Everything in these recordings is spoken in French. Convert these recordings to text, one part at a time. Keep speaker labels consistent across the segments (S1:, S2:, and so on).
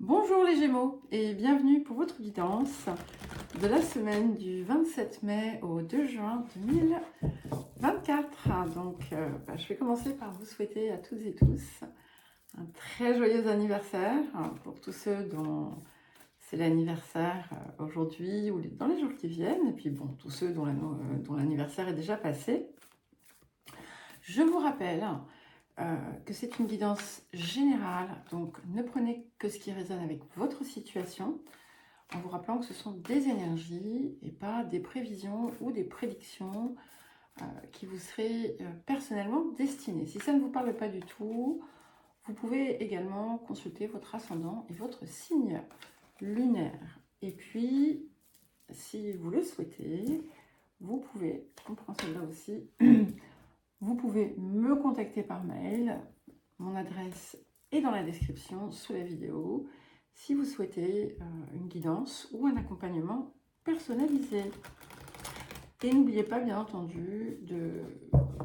S1: Bonjour les Gémeaux et bienvenue pour votre guidance de la semaine du 27 mai au 2 juin 2024. Donc, je vais commencer par vous souhaiter à toutes et tous un très joyeux anniversaire pour tous ceux dont c'est l'anniversaire aujourd'hui ou dans les jours qui viennent, et puis bon, tous ceux dont l'anniversaire est déjà passé. Je vous rappelle que c'est une guidance générale, donc ne prenez que ce qui résonne avec votre situation, en vous rappelant que ce sont des énergies et pas des prévisions ou des prédictions qui vous seraient personnellement destinées. Si ça ne vous parle pas du tout, vous pouvez également consulter votre ascendant et votre signe lunaire. Et puis, si vous le souhaitez, vous pouvez, on prend celle-là aussi, vous pouvez me contacter par mail. Mon adresse est dans la description sous la vidéo si vous souhaitez une guidance ou un accompagnement personnalisé. Et n'oubliez pas, bien entendu, de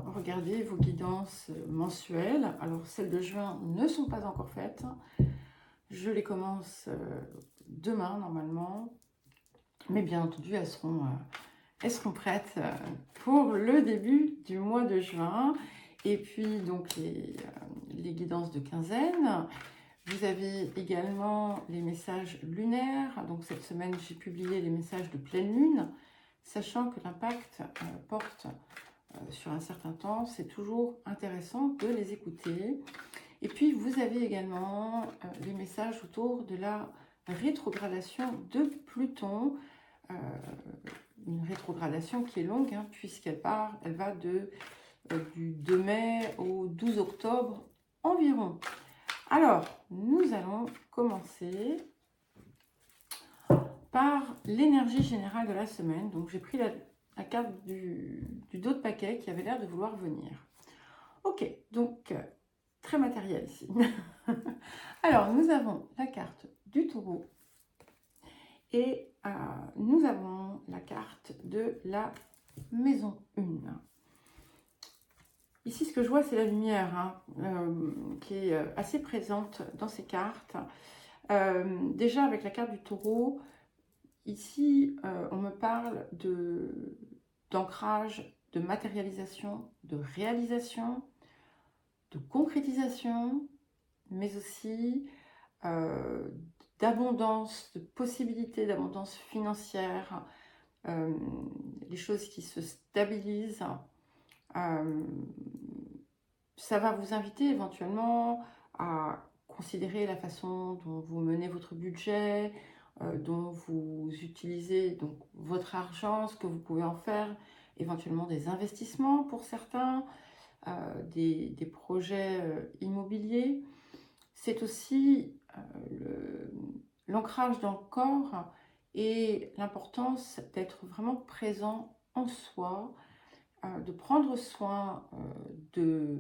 S1: regarder vos guidances mensuelles. Alors, celles de juin ne sont pas encore faites. Je les commence demain, normalement. Mais bien entendu, elles seront prêtes pour le début du mois de juin. Et puis, donc, les guidances de quinzaine. Vous avez également les messages lunaires. Donc, cette semaine, j'ai publié les messages de pleine lune, sachant que l'impact porte sur un certain temps. C'est toujours intéressant de les écouter. Et puis, vous avez également les messages autour de la rétrogradation de Pluton. Une rétrogradation qui est longue, puisqu'elle va du 2 mai au 12 octobre environ. Alors, nous allons commencer par l'énergie générale de la semaine. Donc, j'ai pris la carte du dos de paquet qui avait l'air de vouloir venir. Ok, donc, très matériel ici. Alors, nous avons la carte du taureau et nous avons la carte de la maison 1. Ici, ce que je vois, c'est la lumière qui est assez présente dans ces cartes. Déjà, avec la carte du taureau, ici, on me parle d'ancrage, de matérialisation, de réalisation, de concrétisation, mais aussi d'abondance, de possibilités d'abondance financière, les choses qui se stabilisent. Ça va vous inviter éventuellement à considérer la façon dont vous menez votre budget, dont vous utilisez donc votre argent, ce que vous pouvez en faire, éventuellement des investissements pour certains, des projets immobiliers. C'est aussi l'ancrage dans le corps et l'importance d'être vraiment présent en soi, de prendre soin de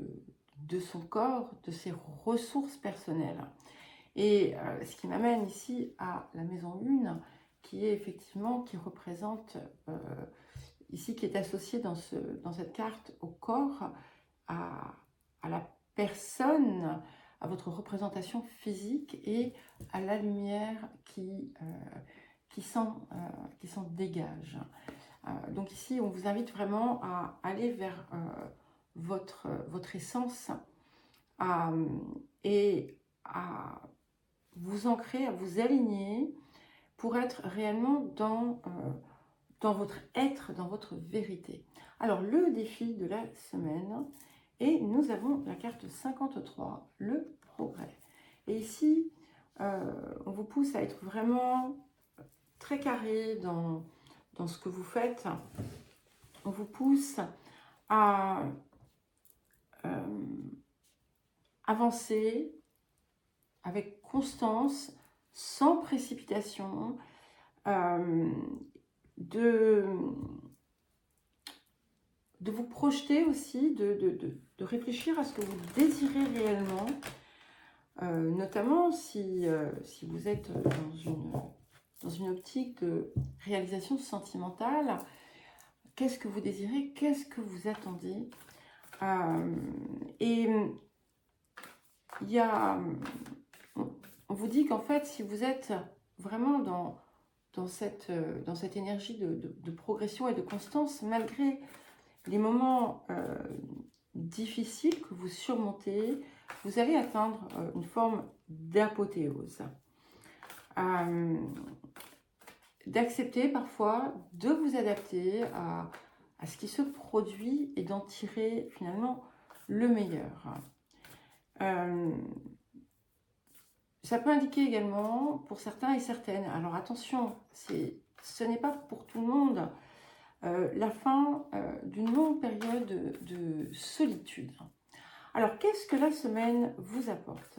S1: son corps, de ses ressources personnelles. Et ce qui m'amène ici à la maison 1, qui est effectivement, qui représente, ici, qui est associée dans cette carte au corps, à la personne, à votre représentation physique et à la lumière qui s'en dégage. Donc ici, on vous invite vraiment à aller vers votre essence et à vous ancrer, à vous aligner pour être réellement dans votre être, dans votre vérité. Alors, le défi de la semaine, et nous avons la carte 53, le progrès. Et ici, on vous pousse à être vraiment très carré dans ce que vous faites. On vous pousse à avancer avec constance, sans précipitation, de vous projeter aussi, de réfléchir à ce que vous désirez réellement, notamment si vous êtes dans une optique de réalisation sentimentale. Qu'est-ce que vous désirez? Qu'est-ce que vous attendez? Et il y a on vous dit qu'en fait, si vous êtes vraiment dans cette énergie de progression et de constance, malgré les moments difficiles que vous surmontez, vous allez atteindre une forme d'apothéose. D'accepter parfois de vous adapter à ce qui se produit et d'en tirer finalement le meilleur. Ça peut indiquer également pour certains et certaines, alors attention, ce n'est pas pour tout le monde, la fin d'une longue période de solitude. Alors, qu'est-ce que la semaine vous apporte?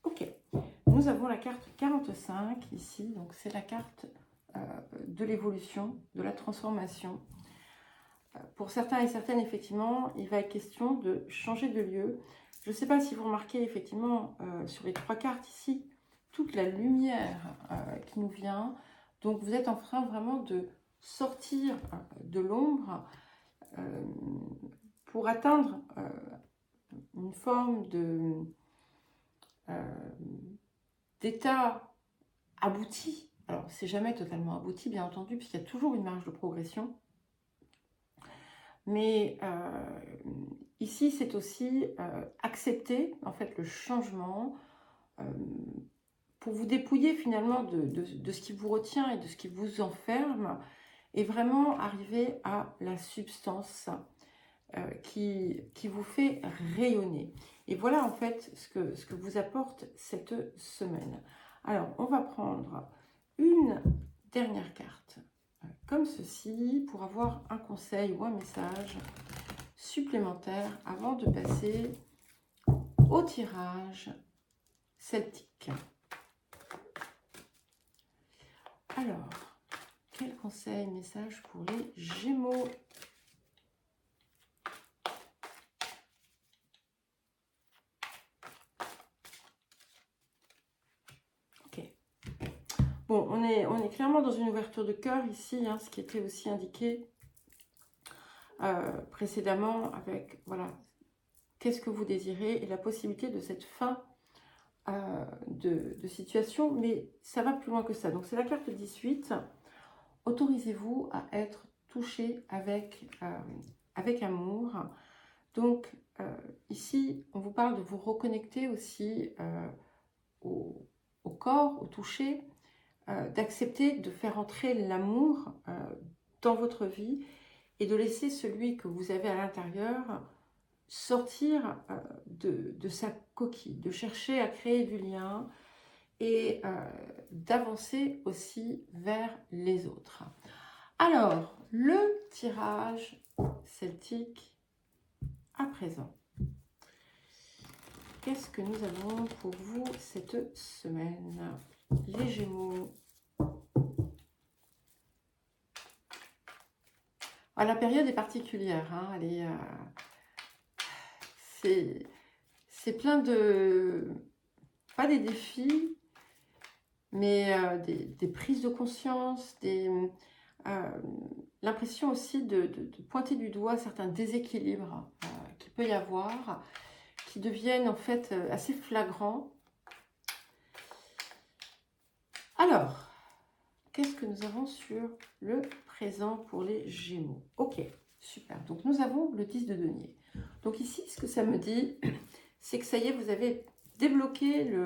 S1: Ok, nous avons la carte 45 ici, donc c'est la carte de l'évolution, de la transformation. Pour certains et certaines, effectivement, il va être question de changer de lieu. Je ne sais pas si vous remarquez, effectivement, sur les 3 cartes ici, toute la lumière qui nous vient. Donc, vous êtes en train vraiment de sortir de l'ombre pour atteindre une forme d'état abouti. Alors, c'est jamais totalement abouti, bien entendu, puisqu'il y a toujours une marge de progression. Mais ici, c'est aussi accepter en fait le changement pour vous dépouiller finalement de ce qui vous retient et de ce qui vous enferme et vraiment arriver à la substance qui vous fait rayonner. Et voilà en fait ce que vous apporte cette semaine. Alors, on va prendre une dernière carte comme ceci pour avoir un conseil ou un message supplémentaire avant de passer au tirage celtique. Alors, quel conseil, message pour les Gémeaux? Ok. Bon, on est clairement dans une ouverture de cœur ici, hein, ce qui était aussi indiqué précédemment avec, voilà, qu'est-ce que vous désirez et la possibilité de cette fin de situation, mais ça va plus loin que ça. Donc c'est la carte 18. Autorisez-vous à être touché avec amour. Donc ici, on vous parle de vous reconnecter aussi au corps, au toucher, d'accepter de faire entrer l'amour dans votre vie et de laisser celui que vous avez à l'intérieur sortir de sa coquille, de chercher à créer du lien et d'avancer aussi vers les autres. Alors, le tirage celtique à présent. Qu'est-ce que nous avons pour vous cette semaine, les Gémeaux? Ah, la période est particulière, hein, elle est, c'est plein de, pas des défis, mais des prises de conscience, l'impression aussi de pointer du doigt certains déséquilibres qu'il peut y avoir, qui deviennent en fait assez flagrants. Alors, qu'est-ce que nous avons sur le présent pour les Gémeaux? Ok, super. Donc, nous avons le 10 de denier. Donc ici, ce que ça me dit, c'est que ça y est, vous avez débloqué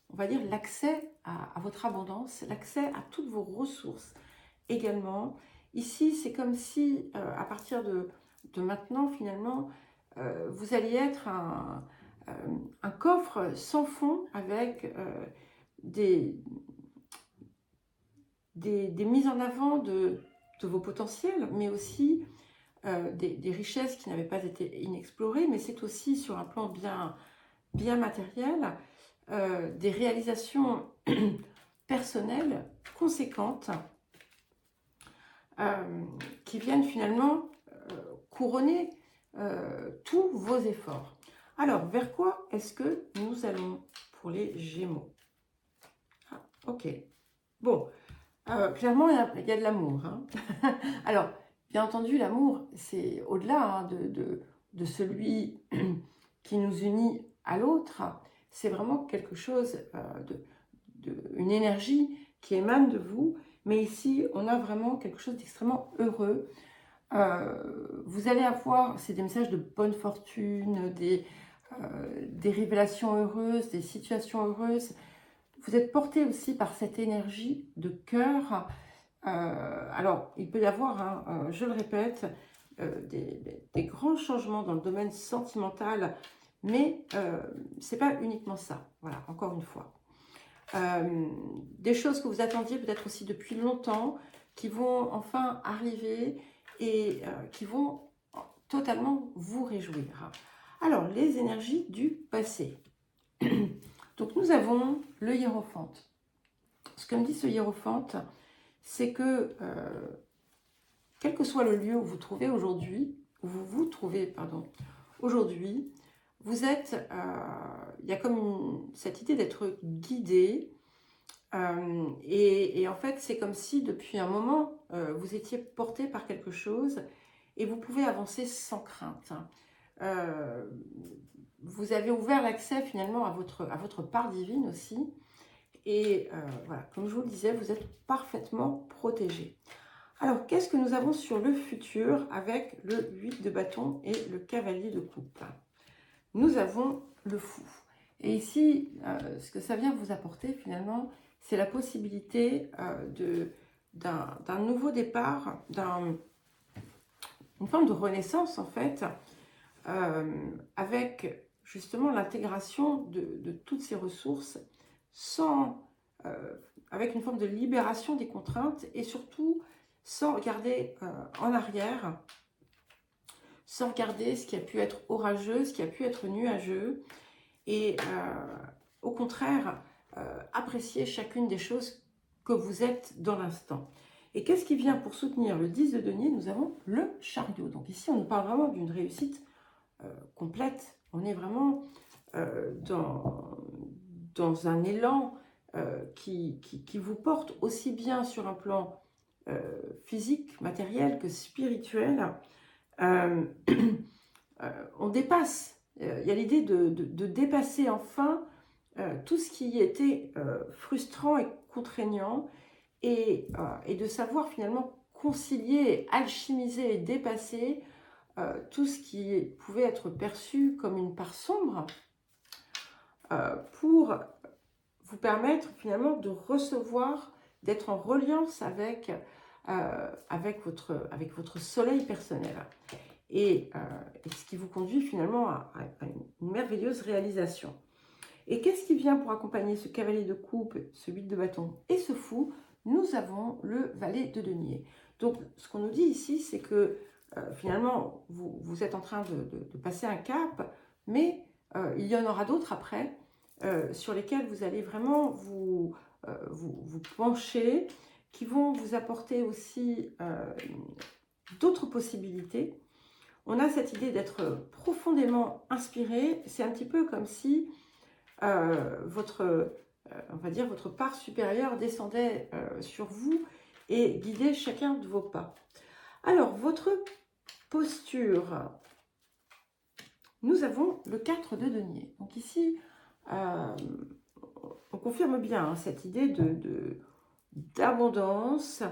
S1: on va dire, l'accès à votre abondance, l'accès à toutes vos ressources également. Ici, c'est comme si, à partir de maintenant, finalement, vous alliez être un coffre sans fond avec des mises en avant de vos potentiels, mais aussi des richesses qui n'avaient pas été inexplorées, mais c'est aussi sur un plan bien matériel, des réalisations personnelles conséquentes qui viennent finalement couronner tous vos efforts. Alors, vers quoi est-ce que nous allons pour les Gémeaux? Ah, ok. Bon, clairement, il y a de l'amour. Hein. Alors, bien entendu, l'amour, c'est au-delà hein, de celui qui nous unit à l'autre, c'est vraiment quelque chose, une énergie qui émane de vous. Mais ici, on a vraiment quelque chose d'extrêmement heureux. Vous allez avoir, c'est des messages de bonne fortune, des révélations heureuses, des situations heureuses. Vous êtes porté aussi par cette énergie de cœur. Alors, il peut y avoir, hein, je le répète, des grands changements dans le domaine sentimental, mais ce n'est pas uniquement ça. Voilà, encore une fois. Des choses que vous attendiez peut-être aussi depuis longtemps, qui vont enfin arriver et qui vont totalement vous réjouir. Alors, les énergies du passé. Donc, nous avons le hiérophante. Ce que me dit ce hiérophante, c'est que, quel que soit le lieu où vous trouvez aujourd'hui, où vous vous trouvez, pardon, aujourd'hui, vous êtes, il y a comme cette idée d'être guidé, et en fait, c'est comme si depuis un moment, vous étiez porté par quelque chose et vous pouvez avancer sans crainte. Vous avez ouvert l'accès finalement à votre part divine aussi. Et voilà, comme je vous le disais, vous êtes parfaitement protégé. Alors, qu'est-ce que nous avons sur le futur avec le 8 de bâton et le cavalier de coupe? Nous avons le fou. Et ici, ce que ça vient vous apporter finalement, c'est la possibilité d'un nouveau départ, une forme de renaissance en fait, avec justement l'intégration de toutes ces ressources, avec une forme de libération des contraintes et surtout sans regarder en arrière, sans regarder ce qui a pu être orageux, ce qui a pu être nuageux, et au contraire, apprécier chacune des choses que vous êtes dans l'instant. Et qu'est-ce qui vient pour soutenir le 10 de denier? Nous avons le chariot. Donc ici, on nous parle vraiment d'une réussite complète. On est vraiment dans un élan qui vous porte aussi bien sur un plan physique, matériel que spirituel. On dépasse. Il y a l'idée de dépasser enfin tout ce qui était frustrant et contraignant et de savoir finalement concilier, alchimiser et dépasser tout ce qui pouvait être perçu comme une part sombre pour vous permettre finalement de recevoir, d'être en reliance avec votre soleil personnel. Et ce qui vous conduit finalement à une merveilleuse réalisation. Et qu'est-ce qui vient pour accompagner ce cavalier de coupe, ce 8 de bâton et ce fou? Nous avons le valet de denier. Donc, ce qu'on nous dit ici, c'est que finalement, vous êtes en train de passer un cap, mais il y en aura d'autres après, sur lesquels vous allez vraiment vous pencher, qui vont vous apporter aussi d'autres possibilités. On a cette idée d'être profondément inspiré. C'est un petit peu comme si on va dire, votre part supérieure descendait sur vous et guidait chacun de vos pas. Alors, votre posture. Nous avons le 4 de denier. Donc ici, on confirme bien cette idée d'abondance,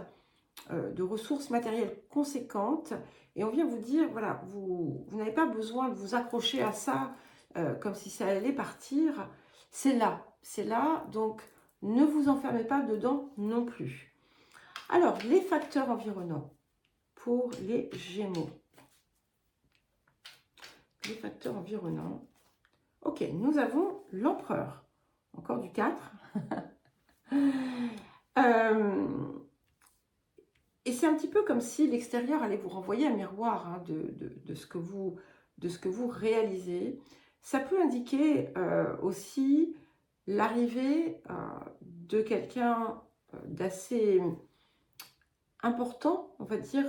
S1: de ressources matérielles conséquentes. Et on vient vous dire, voilà, vous n'avez pas besoin de vous accrocher à ça comme si ça allait partir. C'est là, donc ne vous enfermez pas dedans non plus. Alors, les facteurs environnants pour les Gémeaux. Les facteurs environnants. Ok, nous avons l'empereur. Encore du 4. Et c'est un petit peu comme si l'extérieur allait vous renvoyer un miroir hein, de ce que vous réalisez. Ça peut indiquer aussi l'arrivée de quelqu'un d'assez important, on va dire,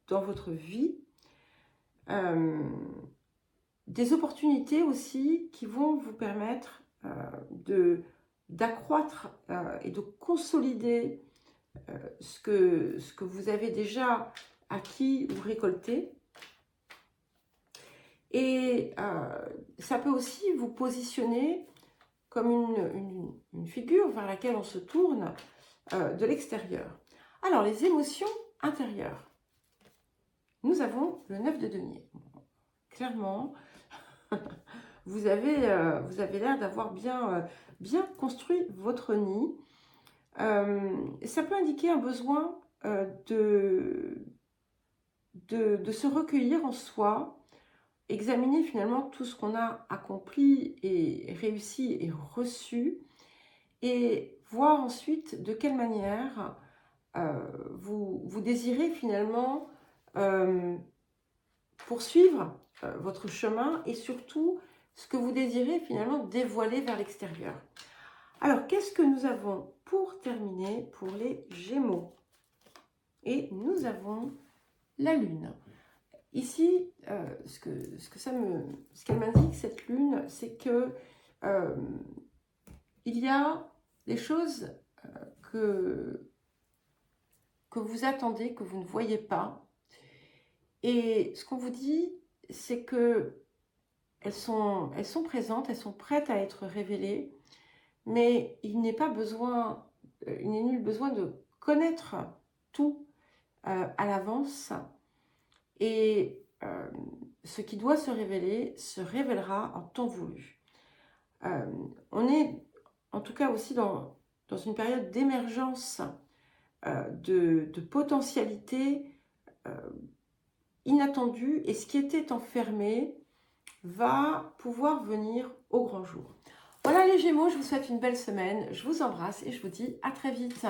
S1: dans votre vie. Des opportunités aussi qui vont vous permettre d'accroître et de consolider ce que vous avez déjà acquis ou récolté. Et ça peut aussi vous positionner comme une figure vers laquelle on se tourne de l'extérieur. Alors, les émotions intérieures. Nous avons le 9 de denier. Clairement, vous avez l'air d'avoir bien construit votre nid. Ça peut indiquer un besoin de se recueillir en soi, examiner finalement tout ce qu'on a accompli et réussi et reçu, et voir ensuite de quelle manière vous désirez finalement poursuivre votre chemin, et surtout ce que vous désirez finalement dévoiler vers l'extérieur. Alors, qu'est-ce que nous avons pour terminer pour les Gémeaux? Et nous avons la Lune. Ici, ce qu'elle m'indique, cette Lune, c'est que il y a des choses que vous attendez, que vous ne voyez pas. Et ce qu'on vous dit, c'est que elles sont présentes, elles sont prêtes à être révélées, mais il n'est nul besoin de connaître tout à l'avance. Et ce qui doit se révéler se révélera en temps voulu. On est en tout cas aussi dans une période d'émergence de potentialités inattendues, et ce qui était enfermé va pouvoir venir au grand jour. Voilà les Gémeaux, je vous souhaite une belle semaine, je vous embrasse et je vous dis à très vite.